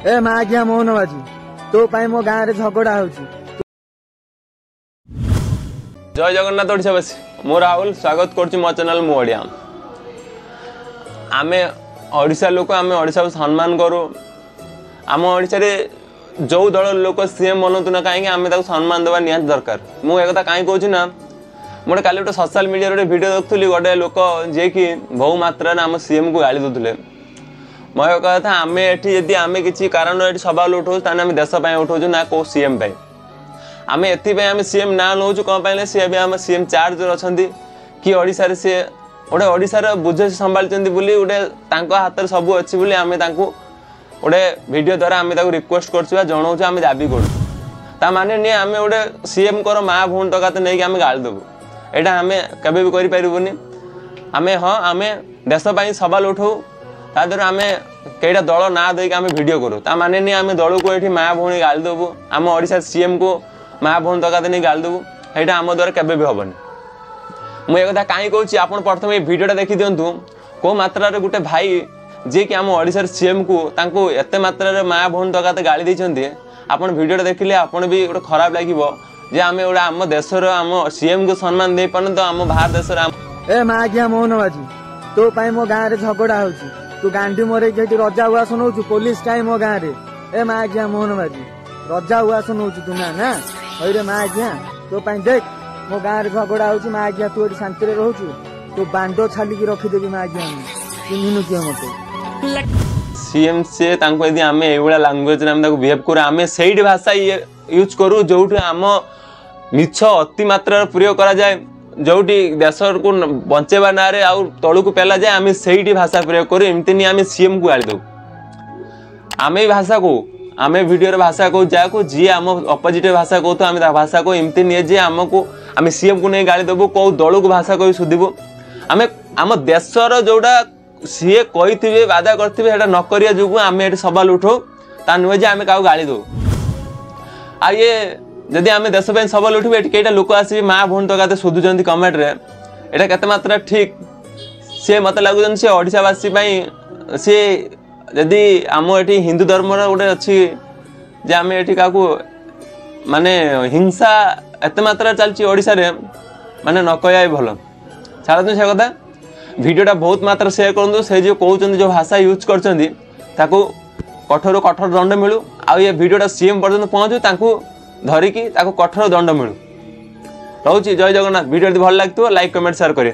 ए मागिया मोहन बाजी तो पाई मो गाँव रे झगड़ा होची। जय जगन्नाथ ओडिशावासी मो राहुल स्वागत करछि मो चैनल मो ओडिया। आमे ओडिशा लोक आमे ओडिशा को सम्मान करू। आम ओडिशा रे जो दल लोक सीएम बनतु ना कहीं आमे ताको सम्मान देवा निहात दरकार। मु ए कथा कहीं कहूँ ना मोटे काली गोटे सोशल मीडिया रे वीडियो देखुली गोटे लोक जे कि बहु मात्रा आम सीएम को गाली दउतले। मो कथा आमे एठी यदि आमे किछि कारण एठी सवाल उठाउ ताने आमे देश पय उठाउ ना को सीएम पय आमे एथि पय आमे सीएम ना नउछु कोन पयले से अबे आमे सीएम चार्ज रछंती कि ओडिसा रे से ओडे ओडिसा रे बुझे संभालचंती बोली ओडे तांको हाथ रे सब अछि बोली आमे तांको ओडे वीडियो द्वारा आमे ताको रिक्वेस्ट करछु जणाउछु आमे दाबी करू ता माने ने आमे ओडे सीएम कर मा भून तकाते नै कि आमे गाल देबो एटा आमे कबे भी करि परिबोनी। आमे हां आमे देश पय सवाल उठाउ ता द्वारा आमे केडा दल ना दे के आमे वीडियो करू ता माने नै आमे दल को एठी मा भूणी गाल देबो आम ओडिसा सीएम को मा भून तकाते नै गाल देबो एटा आम द्वारा कबे भी होबनी। मु ए कथा काई कहूची आपण प्रथम ए वीडियोटा देखि दियंतु को मात्रा रे गुटे भाई जे कि आम ओडिसा सीएम को तांको एते मात्रा रे मा भूण तकाते गाली दैछंती आपण वीडियोटा देखिले आपण भी गोटे खराब लागिवो जे आमे ओडा आम देश रो आम सीएम को सम्मान दे पान तो आम भारत देश रो ए मागिया मोहन बाजी तो पाई मो गाँव रे झगड़ा होची तू गांडी मोरे जेठी रजा हुआ सुनौछु पुलिस काई मो गाँव रे ए मागिया मोहन बाजी रजा हुआ सुनौछु तू ना होइरे मागिया तो पाई देख मो गाँव रे झगड़ा होची मागिया तू एठी शांति रे रहउछु तो बांडो छाली की रखी देबी मागिया चिन्हिनु के मते सीएम से तांको यदि आमे एवला लैंग्वेज रे हम ताको बिहेव करू आमे सेही भाषा यूज करू जोठी आम मिछ अति मात्रा प्रयोग करा जाए जोटी देश को बंचेबा ना रे आउ तळु को पेला जाए आमे सेही भाषा प्रयोग करू एमति नि आमे सीएम को गाली दउ आमे भाषा को आमे वीडियो रे भाषा को जा को जी आम अपोजिट भाषा को तो आमे भाषा को एमति नि जे हमको आमे सीएम को नै गाली दबो को दळु को भाषा को सुदिबो आमे आम देश रो जोडा सीए कहिथिबे वादा करथिबे हेटा न करिया जुगु आमे एठी सवाल उठो ता नुहे जे आमे काउ गाली दो आ ये जदि आमे देश पे सवाल उठबे एठी केटा लोक आसी मा भोन तो गाते सुदुजंती कमेंट रे एटा केते मात्रा ठीक से मते लागुजन से ओडिसा वासी पई से जदि आम एठी हिंदू धर्म रो उडे अछि जे आमे एठी काकू माने हिंसा एते मात्रा चलची ओडिसा रे माने न कहया भलो छाड़ तू से कथा वीडियोटा बहुत मात्रा शेयर करंदु से जो कहउचंदी जो भाषा यूज करचंदी ताको कठोर कठोर दंड मिलु आ ये वीडियोटा सीएम पर्यंत पहुंचु ताको धरिकी ताको कठोर दंड मिलु। रहउची जय जगन्नाथ। वीडियो यदि भल लागतो लाइक कमेंट शेयर करे।